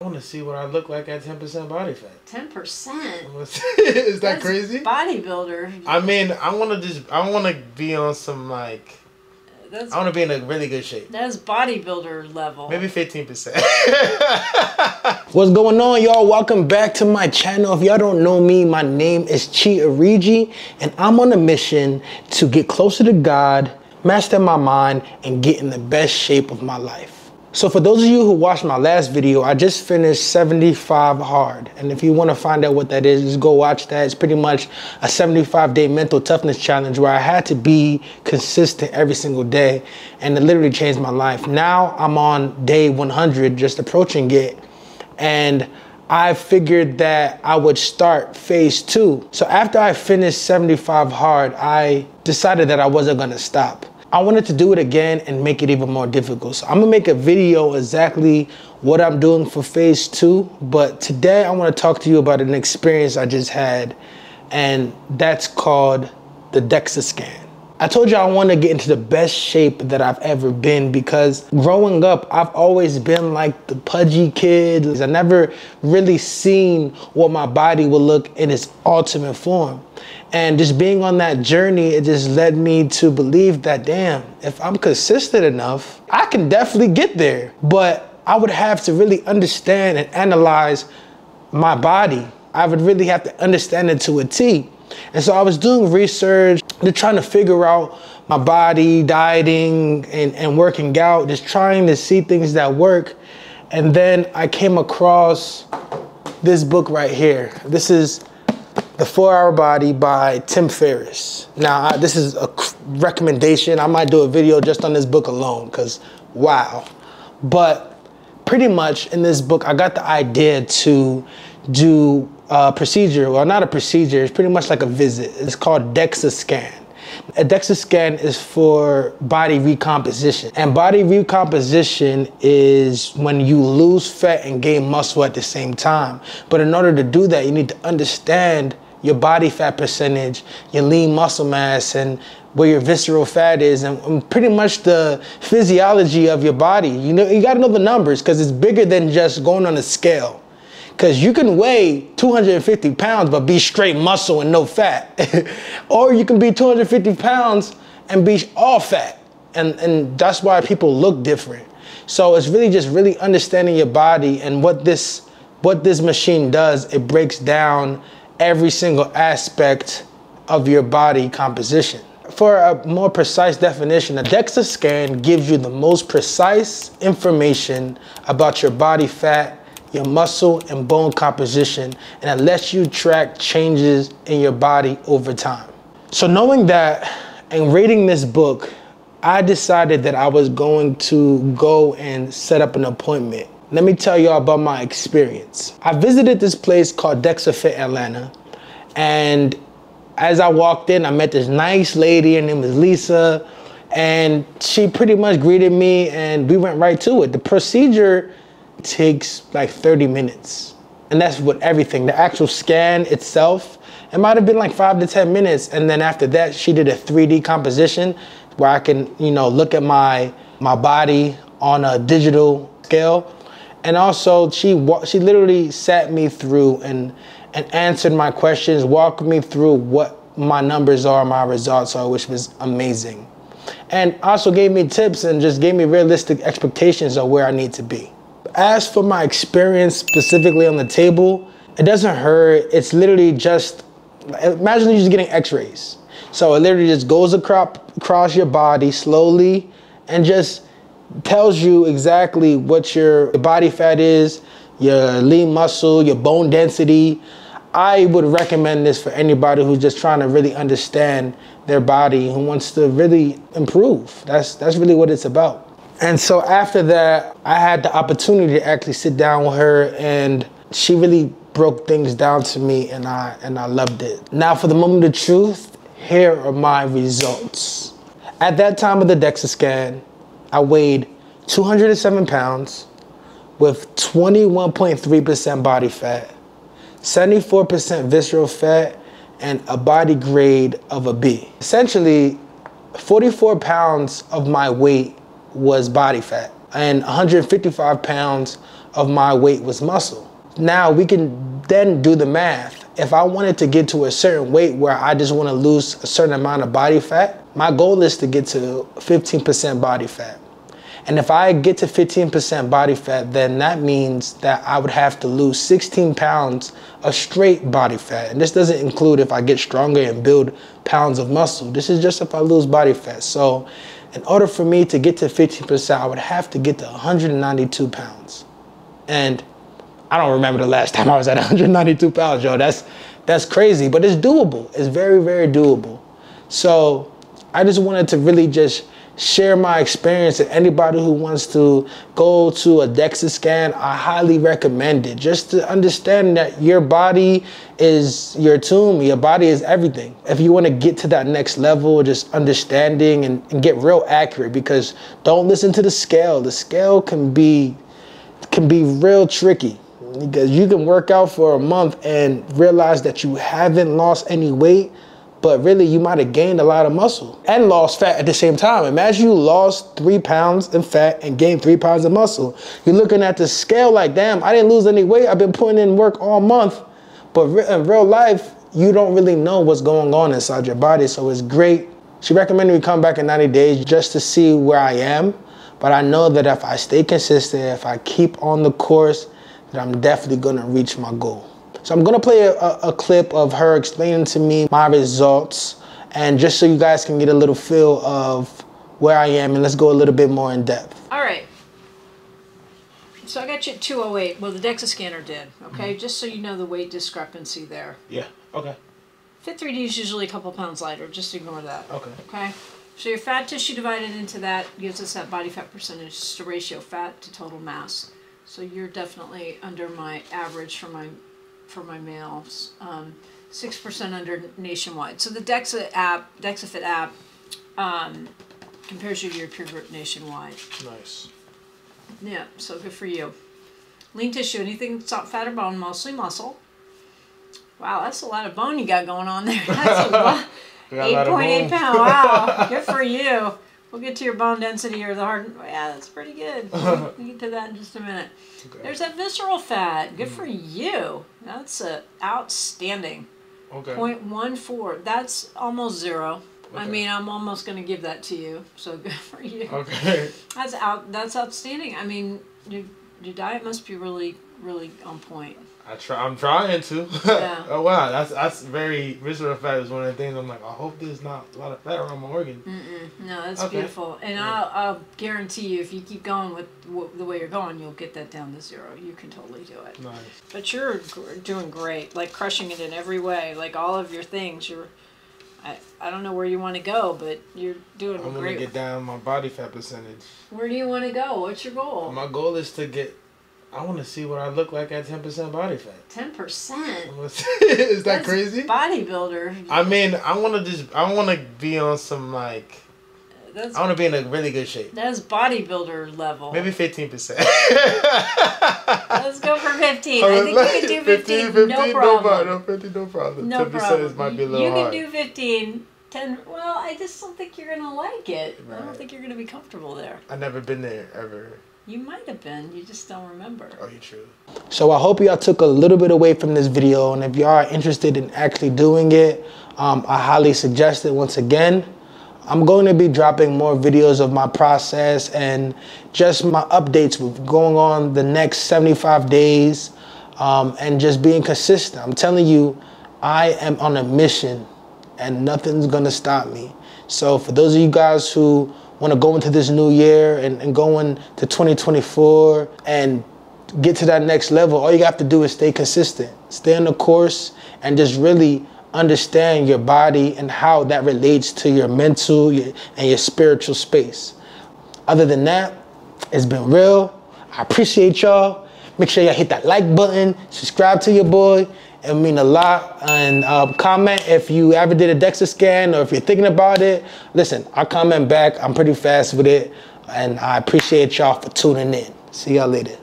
I want to see what I look like at 10% body fat. 10%? Is that crazy? Bodybuilder. I mean, I want to be on some like. I want to be in a really good shape. That's bodybuilder level. Maybe 15%. What's going on, y'all? Welcome back to my channel. If y'all don't know me, my name is Oriji, and I'm on a mission to get closer to God, master my mind, and get in the best shape of my life. So for those of you who watched my last video, I just finished 75 hard. And if you want to find out what that is, just go watch that. It's pretty much a 75-day mental toughness challenge where I had to be consistent every single day. And it literally changed my life. Now I'm on day 100, just approaching it. And I figured that I would start phase 2. So after I finished 75 hard, I decided that I wasn't going to stop. I wanted to do it again and make it even more difficult. So I'm gonna make a video exactly what I'm doing for phase 2. But today I wanna talk to you about an experience I just had, and that's called the Dexa scan. I told you I want to get into the best shape that I've ever been because growing up, I've always been like the pudgy kid. I never really seen what my body would look in its ultimate form. And just being on that journey, it just led me to believe that, damn, if I'm consistent enough, I can definitely get there. But I would have to really understand and analyze my body. I would really have to understand it to a T. And so I was doing research, just trying to figure out my body, dieting, and working out, just trying to see things that work. And then I came across this book right here. This is The 4-Hour Body by Tim Ferriss. Now, this is a recommendation. I might do a video just on this book alone because, wow. But pretty much in this book, I got the idea to do a procedure. Well, not a procedure. It's pretty much like a visit. It's called Dexa scan. A Dexa scan is for body recomposition. And body recomposition is when you lose fat and gain muscle at the same time. But in order to do that, you need to understand your body fat percentage, your lean muscle mass, and where your visceral fat is, and pretty much the physiology of your body. You know, you gotta know the numbers because it's bigger than just going on a scale. Because you can weigh 250 pounds but be straight muscle and no fat. Or you can be 250 pounds and be all fat. And that's why people look different. So it's really just really understanding your body and what this machine does. It breaks down every single aspect of your body composition. For a more precise definition, a Dexa scan gives you the most precise information about your body fat, your muscle and bone composition, and it lets you track changes in your body over time. So knowing that and reading this book, I decided that I was going to go and set up an appointment. Let me tell y'all about my experience. I visited this place called Dexa Fit Atlanta, and as I walked in, I met this nice lady. Her name was Lisa, and she pretty much greeted me and we went right to it. The procedure takes like 30 minutes. And that's with everything. The actual scan itself, it might have been like 5 to 10 minutes. And then after that, she did a 3D composition where I can, you know, look at my body on a digital scale. And also she literally sat me through and answered my questions, walked me through what my numbers are, my results are, which was amazing. And also gave me tips and just gave me realistic expectations of where I need to be. As for my experience specifically on the table, it doesn't hurt. It's literally just, imagine you're just getting x-rays. So it literally just goes across your body slowly and just tells you exactly what your body fat is, your lean muscle, your bone density. I would recommend this for anybody who's just trying to really understand their body, who wants to really improve. That's really what it's about. And so after that, I had the opportunity to actually sit down with her, and she really broke things down to me, and I loved it. Now for the moment of truth, here are my results. At that time of the Dexa scan, I weighed 207 pounds with 21.3% body fat, 74% visceral fat, and a body grade of a B. Essentially, 44 pounds of my weight was body fat, and 155 pounds of my weight was muscle. Now we can then do the math. If I wanted to get to a certain weight where I just want to lose a certain amount of body fat, my goal is to get to 15% body fat. And if I get to 15% body fat, then that means that I would have to lose 16 pounds of straight body fat. And this doesn't include if I get stronger and build pounds of muscle. This is just if I lose body fat. So in order for me to get to 15%, I would have to get to 192 pounds. And I don't remember the last time I was at 192 pounds, yo. That's crazy, but it's doable. It's very, very doable. So I just wanted to really just share my experience, and anybody who wants to go to a Dexa scan, I highly recommend it. Just to understand that your body is your tomb, your body is everything. If you want to get to that next level, just understanding and get real accurate, because don't listen to the scale. The scale can be real tricky, because you can work out for a month and realize that you haven't lost any weight, but really you might have gained a lot of muscle and lost fat at the same time. Imagine you lost 3 pounds in fat and gained 3 pounds of muscle. You're looking at the scale like, damn, I didn't lose any weight. I've been putting in work all month. But in real life, you don't really know what's going on inside your body. So it's great. She recommended me come back in 90 days just to see where I am. But I know that if I stay consistent, if I keep on the course, that I'm definitely gonna reach my goal. So I'm gonna play a clip of her explaining to me my results, and just so you guys can get a little feel of where I am, and let's go a little bit more in depth. All right. So I got you at 208. Well, the Dexa scanner did, okay? Mm-hmm. Just so you know the weight discrepancy there. Yeah, okay. Fit 3D is usually a couple pounds lighter. Just ignore that. Okay. Okay? So your fat tissue divided into that gives us that body fat percentage, just a ratio fat to total mass. So you're definitely under my average for my males, 6% under nationwide. So the Dexa app, DexaFit app, compares you to your peer group nationwide. Nice. Yeah, so good for you. Lean tissue, anything that's not fat or bone, mostly muscle. Wow, that's a lot of bone you got going on there. That's a lot. 8.8 pounds. Wow, good for you. We'll get to your bone density or the hard. Yeah, that's pretty good. We'll get to that in just a minute. Okay. There's that visceral fat. Good for you. That's outstanding. Okay. 0.14. That's almost zero. Okay. I mean, I'm almost going to give that to you. So good for you. Okay. That's outstanding. I mean, your diet must be really, really on point. I'm trying to. Yeah. Oh wow, that's very visceral fat is one of the things I'm like, I hope there's not a lot of fat around my organ. No, that's beautiful. And yeah. I'll guarantee you, if you keep going with the way you're going, you'll get that down to zero. You can totally do it. Nice. But you're doing great, like crushing it in every way, like all of your things. I don't know where you want to go, but you're doing great. I'm gonna get down my body fat percentage. Where do you want to go? What's your goal? My goal is to get. I want to see what I look like at 10% body fat. 10%? Is that crazy? Bodybuilder. I mean, I want to be on some like. I want to be in a really good shape. That's bodybuilder level. Maybe 15%. Let's go for 15. I think you can do 15. No problem. No 15, no problem. No 10% problem. might be a little hard. You can do 15. 10. Well, I just don't think you're gonna like it. Right. I don't think you're gonna be comfortable there. I've never been there ever. You might have been. You just don't remember. Oh, you're true. So I hope y'all took a little bit away from this video, and if y'all are interested in actually doing it, I highly suggest it. Once again, I'm going to be dropping more videos of my process and just my updates with going on the next 75 days and just being consistent. I'm telling you, I am on a mission and nothing's gonna stop me. So for those of you guys who want to go into this new year and go into 2024 and get to that next level, all you have to do is stay consistent, stay on the course, and just really understand your body and how that relates to your mental and your spiritual space. Other than that, it's been real. I appreciate y'all. Make sure y'all hit that like button, subscribe to your boy. It mean a lot. And comment if you ever did a Dexa scan or if you're thinking about it. Listen, I'll comment back. I'm pretty fast with it. And I appreciate y'all for tuning in. See y'all later.